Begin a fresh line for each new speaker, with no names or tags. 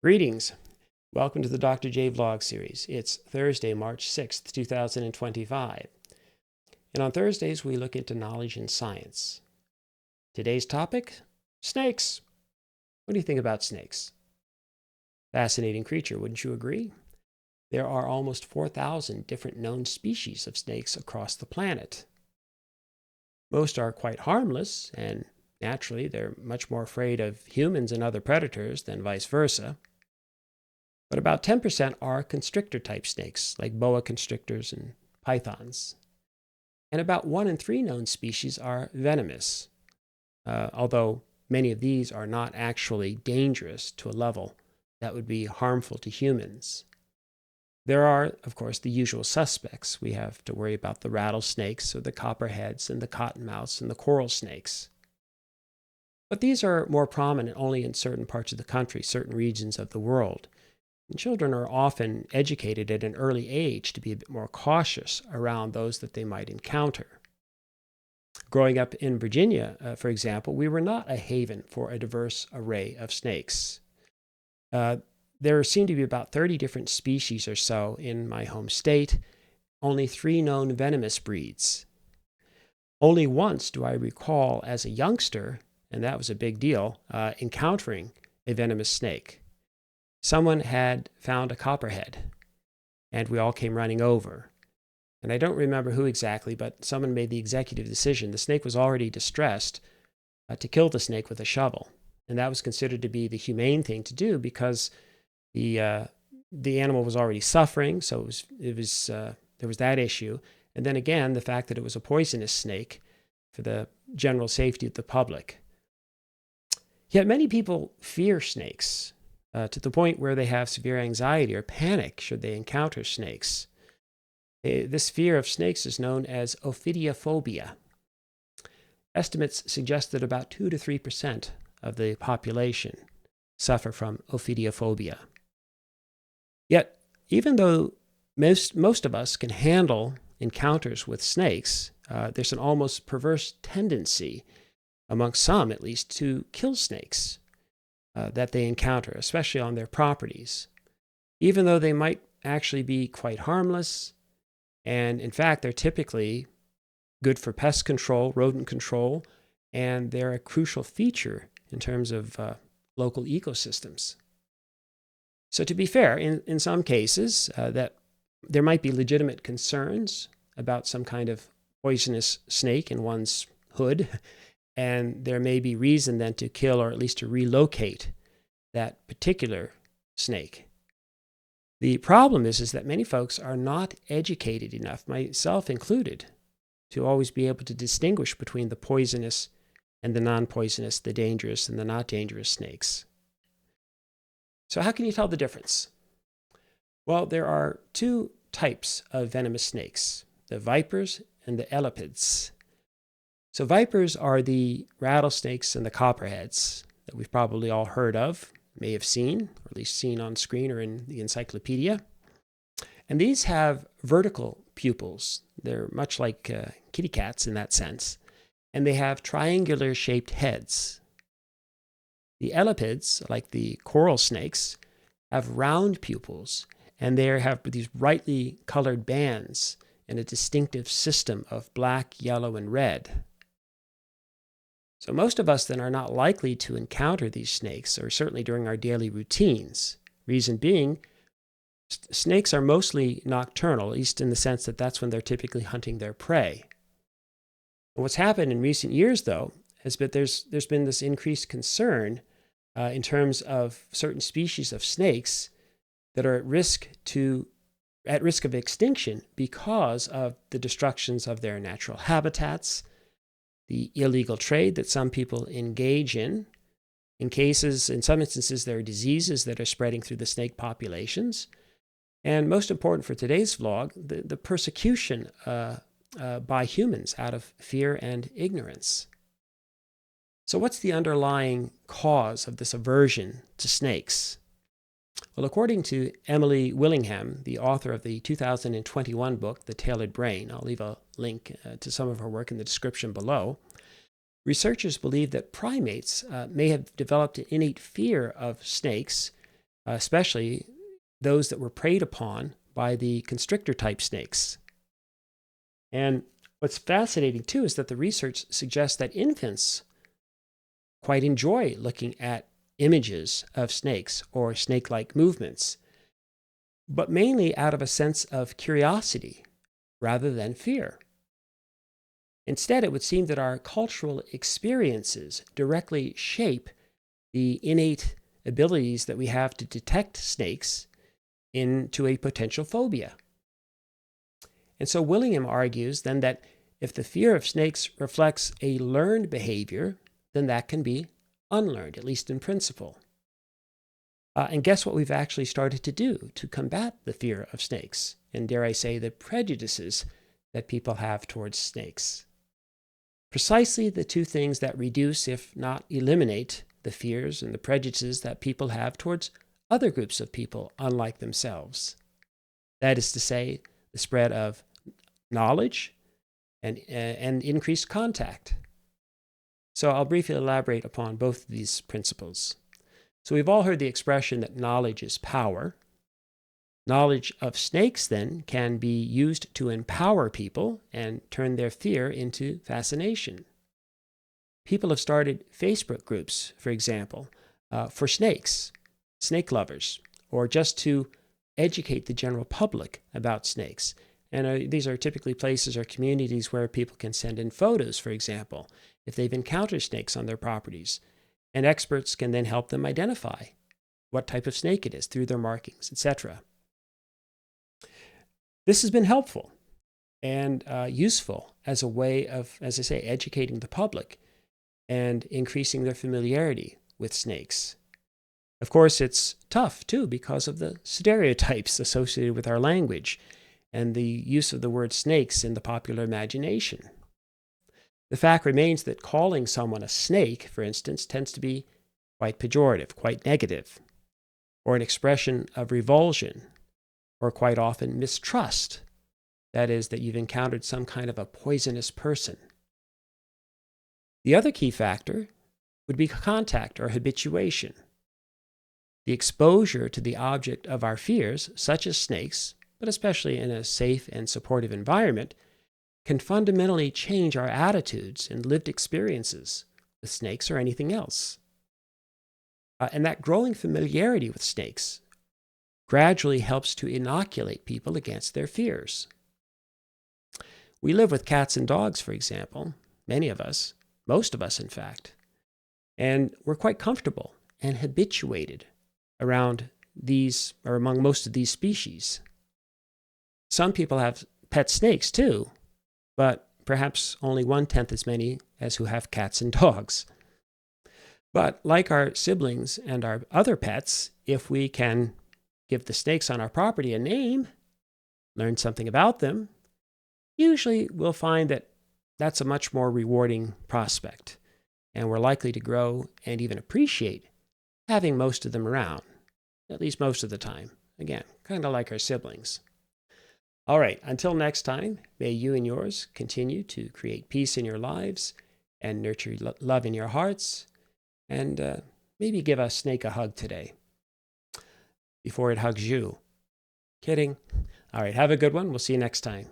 Greetings. Welcome to the Dr. J Vlog series. It's Thursday, March 6th, 2025. And on Thursdays, we look into knowledge and science. Today's topic, snakes. What do you think about snakes? Fascinating creature, wouldn't you agree? There are almost 4,000 different known species of snakes across the planet. Most are quite harmless, and naturally, they're much more afraid of humans and other predators than vice versa. But about 10% are constrictor-type snakes, like boa constrictors and pythons. And about 1 in 3 known species are venomous, although many of these are not actually dangerous to a level that would be harmful to humans. There are, of course, the usual suspects. We have to worry about the rattlesnakes, or the copperheads, and the cottonmouths, and the coral snakes. But these are more prominent only in certain parts of the country, certain regions of the world. And children are often educated at an early age to be a bit more cautious around those that they might encounter. Growing up in Virginia, for example, we were not a haven for a diverse array of snakes. There seem to be about 30 different species or so in my home state, only 3 known venomous breeds. Only once do I recall as a youngster, and that was a big deal, encountering a venomous snake. Someone had found a copperhead, and we all came running over. And I don't remember who exactly, but someone made the executive decision. The snake was already distressed to kill the snake with a shovel. And that was considered to be the humane thing to do because the animal was already suffering, so there was that issue. And then again, the fact that it was a poisonous snake for the general safety of the public. Yet many people fear snakes. To the point where they have severe anxiety or panic should they encounter snakes. This fear of snakes is known as ophidiophobia. Estimates suggest that about 2 to 3% of the population suffer from ophidiophobia. Yet, even though most of us can handle encounters with snakes, there's an almost perverse tendency, amongst some at least, to kill snakes that they encounter, especially on their properties, even though they might actually be quite harmless. And in fact, they're typically good for pest control, rodent control, and they're a crucial feature in terms of local ecosystems. So to be fair, in some cases, that there might be legitimate concerns about some kind of poisonous snake in one's hood, and there may be reason then to kill or at least to relocate that particular snake. The problem is that many folks are not educated enough, myself included, to always be able to distinguish between the poisonous and the non-poisonous, the dangerous and the not dangerous snakes. So how can you tell the difference? Well, there are 2 types of venomous snakes, the vipers and the elapids. So vipers are the rattlesnakes and the copperheads that we've probably all heard of, may have seen, or at least seen on screen or in the encyclopedia. And these have vertical pupils. They're much like kitty cats in that sense. And they have triangular shaped heads. The elapids, like the coral snakes, have round pupils, and they have these brightly colored bands and a distinctive system of black, yellow, and red. So most of us then are not likely to encounter these snakes, or certainly during our daily routines. Reason being, snakes are mostly nocturnal, at least in the sense that that's when they're typically hunting their prey. And what's happened in recent years, though, is that there's been this increased concern in terms of certain species of snakes that are at risk of extinction because of the destructions of their natural habitats, the illegal trade that some people engage in. In some instances, there are diseases that are spreading through the snake populations. And most important for today's vlog, the persecution by humans out of fear and ignorance. So what's the underlying cause of this aversion to snakes? Well, according to Emily Willingham, the author of the 2021 book, The Tailored Brain, I'll leave a link to some of her work in the description below, researchers believe that primates may have developed an innate fear of snakes especially those that were preyed upon by the constrictor-type snakes. And what's fascinating, too, is that the research suggests that infants quite enjoy looking at images of snakes or snake-like movements, but mainly out of a sense of curiosity rather than fear. Instead, it would seem that our cultural experiences directly shape the innate abilities that we have to detect snakes into a potential phobia. And so Willingham argues then that if the fear of snakes reflects a learned behavior, then that can be unlearned, at least in principle. And guess what we've actually started to do to combat the fear of snakes, and dare I say, the prejudices that people have towards snakes? Precisely the two things that reduce, if not eliminate, the fears and the prejudices that people have towards other groups of people unlike themselves. That is to say, the spread of knowledge and increased contact. So I'll briefly elaborate upon both of these principles. So we've all heard the expression that knowledge is power. Knowledge of snakes, then, can be used to empower people and turn their fear into fascination. People have started Facebook groups, for example, for snakes, snake lovers, or just to educate the general public about snakes. And these are typically places or communities where people can send in photos, for example, if they've encountered snakes on their properties. And experts can then help them identify what type of snake it is through their markings, etc. This has been helpful and useful as a way of, as I say, educating the public and increasing their familiarity with snakes. Of course, it's tough, too, because of the stereotypes associated with our language and the use of the word snakes in the popular imagination. The fact remains that calling someone a snake, for instance, tends to be quite pejorative, quite negative, or an expression of revulsion, or quite often mistrust. That is, that you've encountered some kind of a poisonous person. The other key factor would be contact or habituation. The exposure to the object of our fears, such as snakes, but especially in a safe and supportive environment, can fundamentally change our attitudes and lived experiences with snakes or anything else. And that growing familiarity with snakes gradually helps to inoculate people against their fears. We live with cats and dogs, for example, many of us, most of us in fact, and we're quite comfortable and habituated around these, or among most of these species. Some people have pet snakes too, but perhaps only 1/10 as many as who have cats and dogs. But like our siblings and our other pets, if we can give the snakes on our property a name, learn something about them, usually we'll find that that's a much more rewarding prospect, and we're likely to grow and even appreciate having most of them around, at least most of the time. Again, kind of like our siblings. All right, until next time, may you and yours continue to create peace in your lives and nurture love in your hearts, and maybe give a snake a hug today before it hugs you. Kidding. All right, have a good one. We'll see you next time.